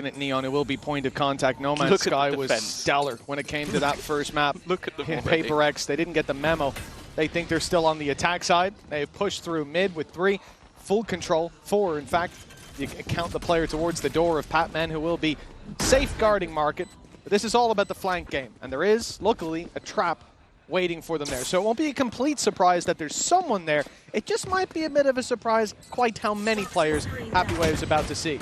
At Neon, it will be point of contact. NoMan Sky was stellar when it came to that first map. Look at the Paper X, they didn't get the memo. They think they're still on the attack side. They've pushed through mid with 3, full control, 4 in fact. You count the player towards the door of PatMen, who will be safeguarding market. But this is all about the flank game, and there is, luckily, a trap waiting for them there. So it won't be a complete surprise that there's someone there. It just might be a bit of a surprise quite how many players happywei is about to see.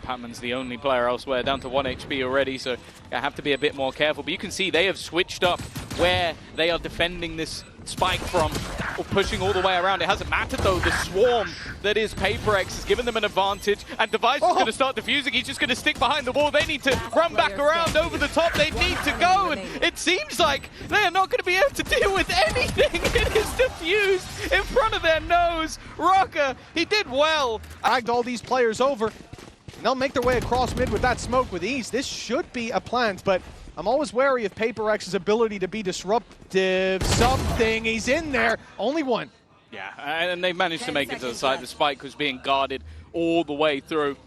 PatMen's the only player elsewhere, down to 1 HP already, so I have to be a bit more careful. But you can see they have switched up where they are defending this spike from, or pushing all the way around. It hasn't mattered though. The swarm that is Paper X has given them an advantage, and Device is going to start defusing. He's just going to stick behind the wall. They need to run back around over the top. They need to go, and it seems like they are not going to be able to deal with anything. It is diffused in front of their nose. Rarga, he did well. Dragged all these players over. And they'll make their way across mid with that smoke with ease. This should be a plant, but I'm always wary of Paper X's ability to be disruptive. Something, he's in there. Only one. Yeah, and they managed to make it to the side. The spike was being guarded all the way through.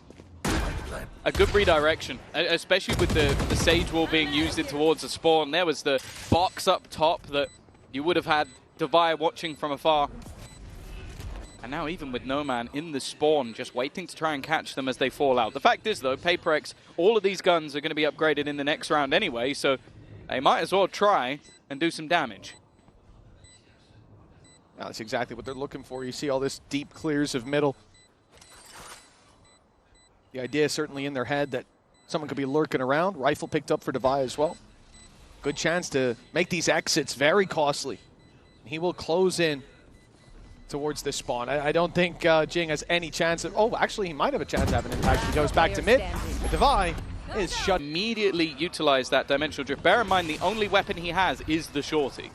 A good redirection, especially with the Sage Wall being used in towards the spawn. There was the box up top that you would have had Devi watching from afar. And now even with NoMan in the spawn, just waiting to try and catch them as they fall out. The fact is though, Paper X, all of these guns are going to be upgraded in the next round anyway, so they might as well try and do some damage. Now, that's exactly what they're looking for. You see all this deep clears of middle. The idea is certainly in their head that someone could be lurking around. Rifle picked up for Devi as well. Good chance to make these exits very costly. He will close in towards this spawn. I don't think Jinggg has any chance of... Oh, actually, he might have a chance of having an impact. He goes back to mid. But Devi is shut. Immediately utilize that dimensional drift. Bear in mind, the only weapon he has is the shorty.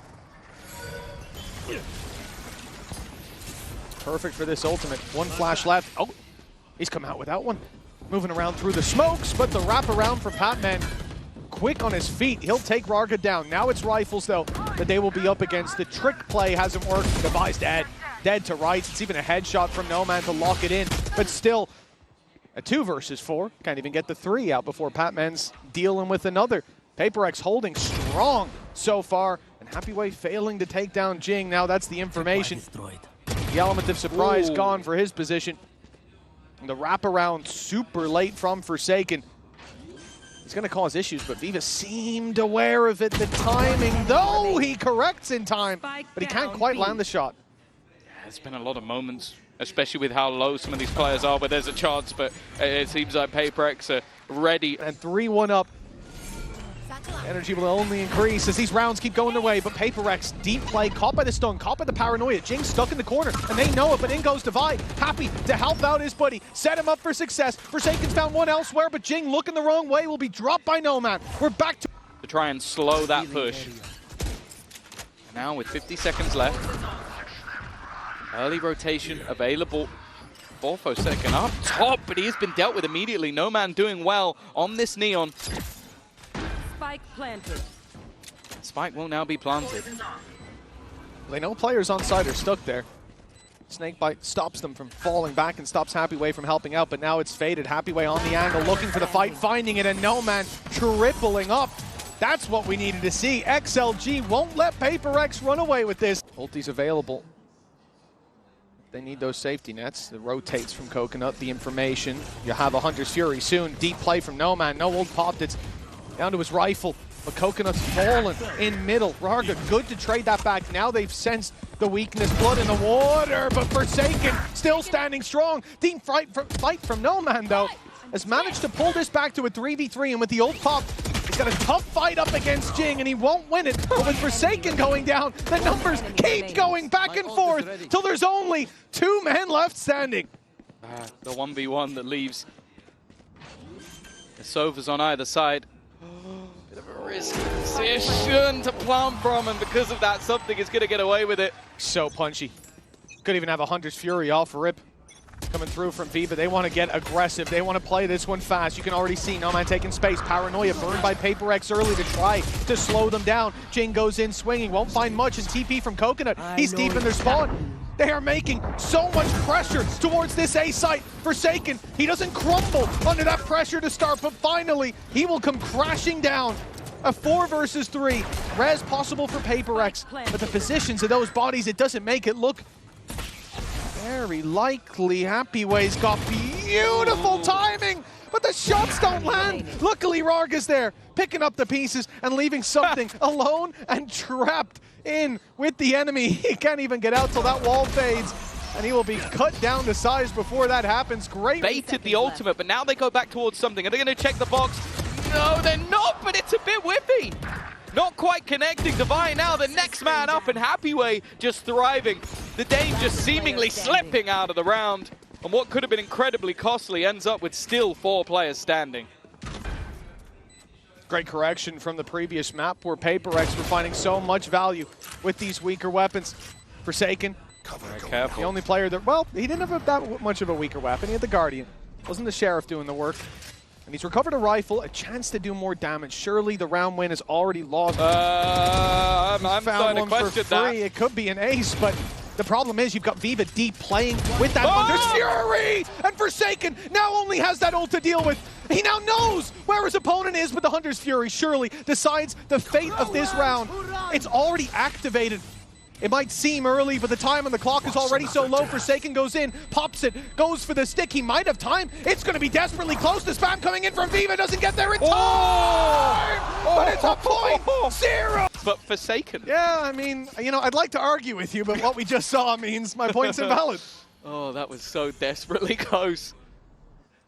Perfect for this ultimate. One flash left. Oh, he's come out without one. Moving around through the smokes, but the wraparound from PatMen. Quick on his feet. He'll take Rarga down. Now it's Rifles, though, that they will be up against. The trick play hasn't worked. Devi's dead. Dead to rights. It's even a headshot from NoMan to lock it in. But still, a 2 versus 4. Can't even get the 3 out before PatMen's dealing with another. Paper X holding strong so far. And happywei failing to take down Jinggg. Now that's the information. The element of surprise gone for his position. And the wraparound super late from Forsaken. It's going to cause issues, but Viva seemed aware of it. The timing, though, he corrects in time, but he can't quite land the shot. There's been a lot of moments, especially with how low some of these players are, where there's a chance, but it seems like Paper X are ready. And 3-1 up. Energy will only increase as these rounds keep going their way, but Paper X, deep play, caught by the stun, caught by the paranoia. Jinggg stuck in the corner, and they know it, but in goes Devi, happy to help out his buddy, set him up for success. Forsaken's found one elsewhere, but Jinggg looking the wrong way will be dropped by NoMan. We're back to try and slow that push. Now with 50 seconds left, early rotation available. Forsaken up top, but he has been dealt with immediately. NoMan doing well on this Neon. Spike planted. Spike will now be planted. They know players on side are stuck there. Snakebite stops them from falling back and stops happywei from helping out, but now it's faded. happywei on the angle, looking for the fight, finding it, and NoMan tripling up. That's what we needed to see. XLG won't let Paper X run away with this. Ulti's available. They need those safety nets. It rotates from Coconut, the information. You have a Hunter's Fury soon. Deep play from NoMan. No ult popped. It's down to his rifle. But Coconut's fallen in middle. Rarga, good to trade that back. Now they've sensed the weakness. Blood in the water, but Forsaken still standing strong. Team fight from NoMan, though, has managed to pull this back to a 3v3. And with the ult pop, he's got a tough fight up against Jinggg, and he won't win it. But with Forsaken going down, the numbers keep going back and forth till there's only 2 men left standing. The 1v1 that leaves the Sovas on either side. Bit of a risky position to plant from, and because of that, something is going to get away with it. So punchy. Could even have a Hunter's Fury off rip. Coming through from Viva. They want to get aggressive. They want to play this one fast. You can already see NoMan taking space. Paranoia burned by Paper X early to try to slow them down. Jinggg goes in swinging. Won't find much. And TP from Coconut. He's deep in their spawn. They are making so much pressure towards this A site. Forsaken, he doesn't crumble under that pressure to start, but finally, he will come crashing down. A 4 versus 3. Res possible for PaperX, but the positions of those bodies, it doesn't make it look very likely. happywei's got beautiful timing, but the shots don't land. Luckily, Rarga's there, picking up the pieces and leaving something alone and trapped in with the enemy. He can't even get out till that wall fades, and he will be cut down to size before that happens. Great. Baited the ultimate, but now they go back towards something. Are they going to check the box? No, they're not, but it's a bit whiffy. Not quite connecting. Divine now the next man up, and happywei just thriving. The Dane just seemingly slipping out of the round. And what could have been incredibly costly ends up with still 4 players standing. Great correction from the previous map where PaperX were finding so much value with these weaker weapons. Forsaken, Very careful. the only player that, well, he didn't have that much of a weaker weapon. He had the Guardian. Wasn't the Sheriff doing the work. And he's recovered a rifle, a chance to do more damage. Surely the round win is already lost. I'm found starting one to question for free. that. It could be an ace, but the problem is you've got Viva deep playing with that Hunter's Fury! And Forsaken now only has that ult to deal with. He now knows where his opponent is, but the Hunter's Fury surely decides the fate of this round. It's already activated. It might seem early, but the time on the clock is already so low. Forsaken goes in, pops it, goes for the stick. He might have time. It's going to be desperately close. The spam coming in from Viva doesn't get there in time! But it's a .0! But Forsaken. Yeah, I mean, you know, I'd like to argue with you, but what we just saw means my point's invalid. Oh, that was so desperately close.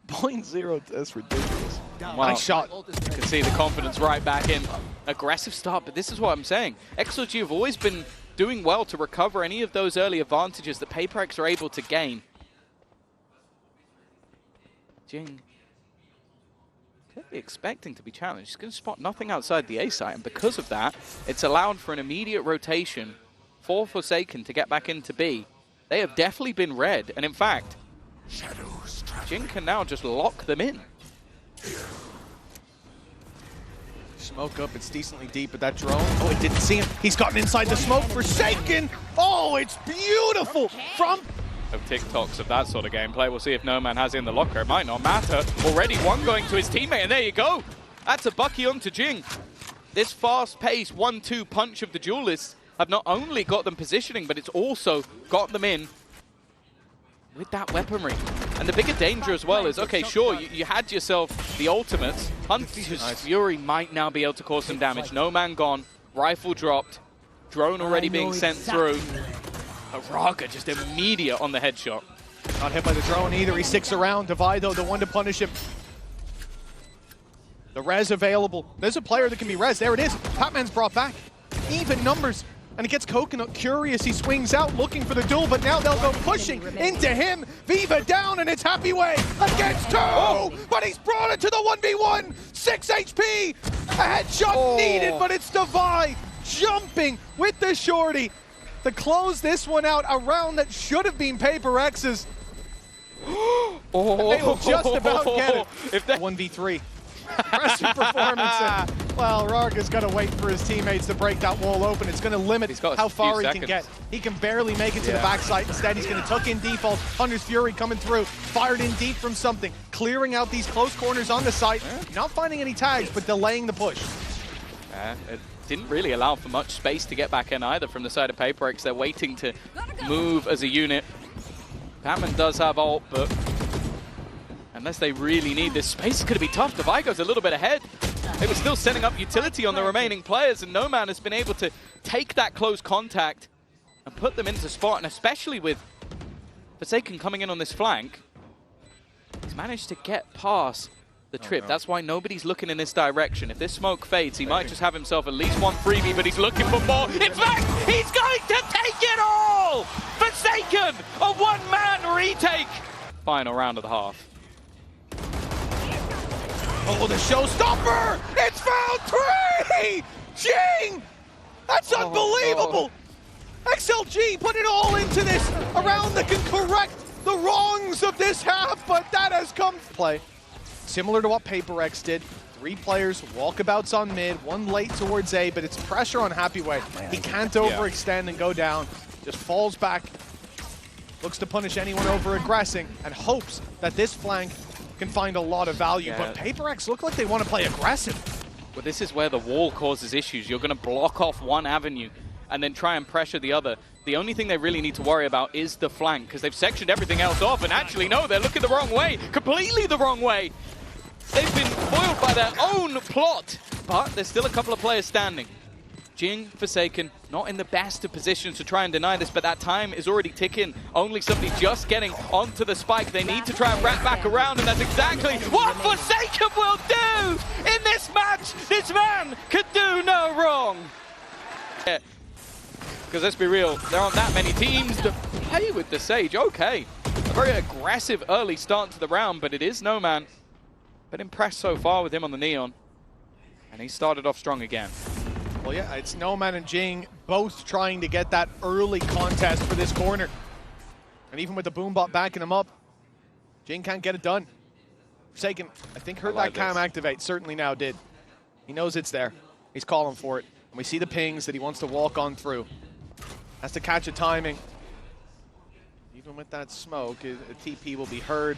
0.0, that's ridiculous. Wow. Nice shot. You can see the confidence right back in. Aggressive start, but this is what I'm saying. XOG have always been doing well to recover any of those early advantages that PaperX are able to gain. Jinggg could be expecting to be challenged. He's going to spot nothing outside the A site, and because of that, it's allowed for an immediate rotation for Forsaken to get back into B. They have definitely been red, and in fact, Jinggg can now just lock them in. Smoke up, it's decently deep, but that drone, oh, it didn't see him. He's gotten inside the smoke. Forsaken, oh, it's beautiful from... Of TikToks of that sort of gameplay. We'll see if NoMan has in the locker. It might not matter. Already one going to his teammate, and there you go. That's a Bucky onto Jinggg. This fast-paced 1-2 punch of the duelists have not only got them positioning, but it's also got them in with that weaponry. And the bigger danger as well is, okay, sure, you had yourself the ultimates. Hunter's Fury might now be able to cause some damage. NoMan gone, rifle dropped, drone already being sent through. Rarga just immediate on the headshot. Not hit by the drone either, he sticks around. Divide, though, the one to punish him. The res available. There's a player that can be res. There it is. PatMen's brought back. Even numbers. And it gets Coconut curious. He swings out looking for the duel, but now they'll go pushing into him. Viva down, and it's happywei against 2. But he's brought it to the 1v1. 6 HP. A headshot needed, but it's Divide jumping with the shorty to close this one out. A round that should have been PaperX's. They will just about get it. If that 1v3. Impressive performance. Well, Rarga's got to wait for his teammates to break that wall open. It's going to limit how far he can get. He can barely make it to the backside. Instead, he's going to tuck in default. Hunter's Fury coming through. Fired in deep from something. Clearing out these close corners on the site. Not finding any tags, but delaying the push. It didn't really allow for much space to get back in either from the side of PaperX. They're waiting to move as a unit. PatMen does have ult, but unless they really need this space, it's going to be tough. Divide goes a little bit ahead. They were still setting up utility on the remaining players, and NoMan has been able to take that close contact and put them into spot, and especially with Forsaken coming in on this flank, he's managed to get past the trip. That's why nobody's looking in this direction. If this smoke fades, he might just have himself at least one freebie, but he's looking for more. In fact, he's going to take it all! Forsaken, a one-man retake! Final round of the half. Oh, the showstopper! It's found 3! Jinggg! That's unbelievable! XLG put it all into this, a round that can correct the wrongs of this half, but that has come to play. Similar to what PaperX did. 3 players, walkabouts on mid, 1 late towards A, but it's pressure on happywei. He can't overextend and go down. Just falls back looks to punish anyone over aggressing and hopes that this flank can find a lot of value. Yeah. But PaperX look like they want to play aggressive. Well, this is where the wall causes issues. You're going to block off one avenue and then try and pressure the other. The only thing they really need to worry about is the flank, because they've sectioned everything else off, and actually, no, they're looking the wrong way, completely the wrong way. They've been foiled by their own plot, but there's still a couple of players standing. Jinggg, Forsaken, not in the best of positions to try and deny this, but that time is already ticking. Only somebody just getting onto the spike. They need to try and wrap back around, and that's exactly what Forsaken will do in this match. This man could do no wrong. Yeah. Because let's be real, there aren't that many teams that play with the Sage. Okay, a very aggressive early start to the round, but it is NoMan. But impressed so far with him on the Neon. And he started off strong again. Well, yeah, it's NoMan and Jinggg both trying to get that early contest for this corner. And even with the Boombot backing him up, Jinggg can't get it done. Forsaken, I think, heard that cam activate. Certainly now did. He knows it's there. He's calling for it. And we see the pings that he wants to walk on through. Has to catch a timing. Even with that smoke, a TP will be heard.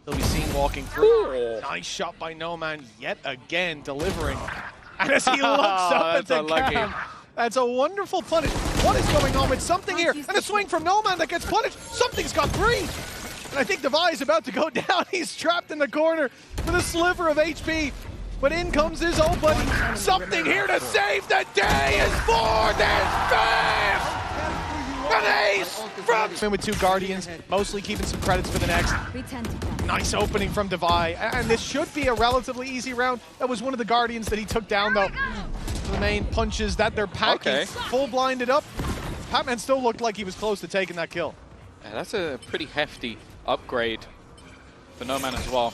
He'll be seen walking through. Nice shot by NoMan yet again, delivering. And as he looks up at the cam, that's a wonderful punish. What is going on with something here? And a swing from NoMan that gets punished. Something's got three. And I think Devi is about to go down. He's trapped in the corner with a sliver of HP. But in comes his old buddy. Something here to save the day is for this fifth. An ace from with two Guardians, mostly keeping some credits for the next. Nice opening from Devi, and this should be a relatively easy round. That was one of the Guardians that he took down, though. The main punches that they're packing, full blinded up. PatMen still looked like he was close to taking that kill. Yeah, that's a pretty hefty upgrade for NoMan as well.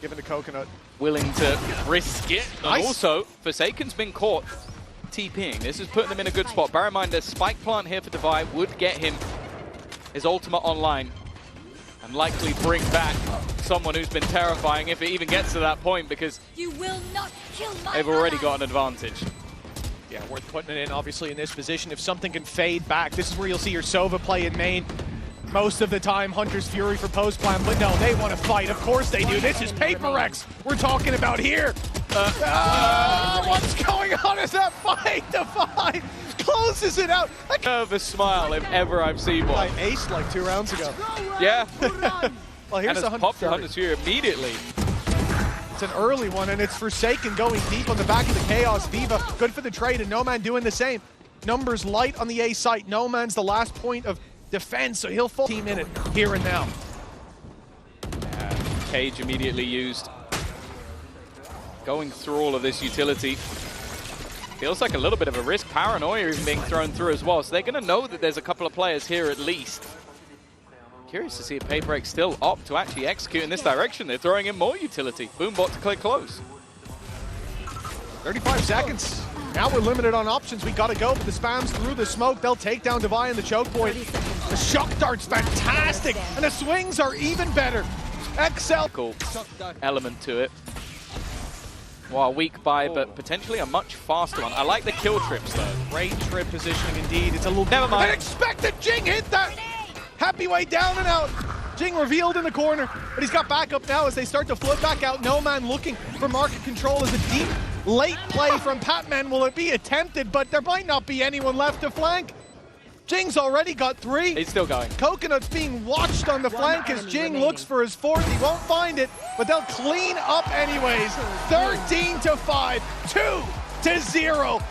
Given the coconut. Willing to risk it. Nice. And also, Forsaken's been caught TPing. This is putting them in a good spot. Bear in mind, the spike plant here for Devi would get him his ultimate online and likely bring back someone who's been terrifying if it even gets to that point, because You will not kill my they've already ally. got an advantage. Yeah, worth putting it in, obviously, in this position. If something can fade back, this is where you'll see your Sova play in main. Most of the time, Hunter's Fury for post-plan, but no, they want to fight. Of course they do. This is PaperX we're talking about here. What's going on? Is that fight? Devi closes it out. Nervous smile if ever I've seen one. I aced like 2 rounds ago. Yeah. Well, here's And the it's popped Hunter's Hunter's Fury immediately. It's an early one, and it's Forsaken going deep on the back of the Chaos. Viva, good for the trade, and NoMan doing the same. Numbers light on the A site. NoMan's the last point of defense, so he'll full team in it here and now. Cage immediately used. Going through all of this utility. Feels like a little bit of a risk. Paranoia even being thrown through as well, so they're going to know that there's a couple of players here at least. Curious to see if PaperX still opt to actually execute in this direction. They're throwing in more utility. Boombot to click close. 35 seconds. Now we're limited on options. We gotta go, but the spams through the smoke. They'll take down Devi in the choke point. The shock dart's fantastic, and the swings are even better. XL. Cool element to it. Well, a weak buy, but potentially a much faster one. I like the kill trips, though. Great trip positioning indeed. It's a little... Never mind. Unexpected. Jinggg hit that. Happywei down and out. Jinggg revealed in the corner, but he's got backup now as they start to flip back out. NoMan looking for market control as a deep late play from PatMen. Will it be attempted? But there might not be anyone left to flank. Jingg's already got 3. He's still going. Coconut's being watched on the flank as Jinggg looks for his 4th. He won't find it, but they'll clean up anyways. 13-5, 2-0.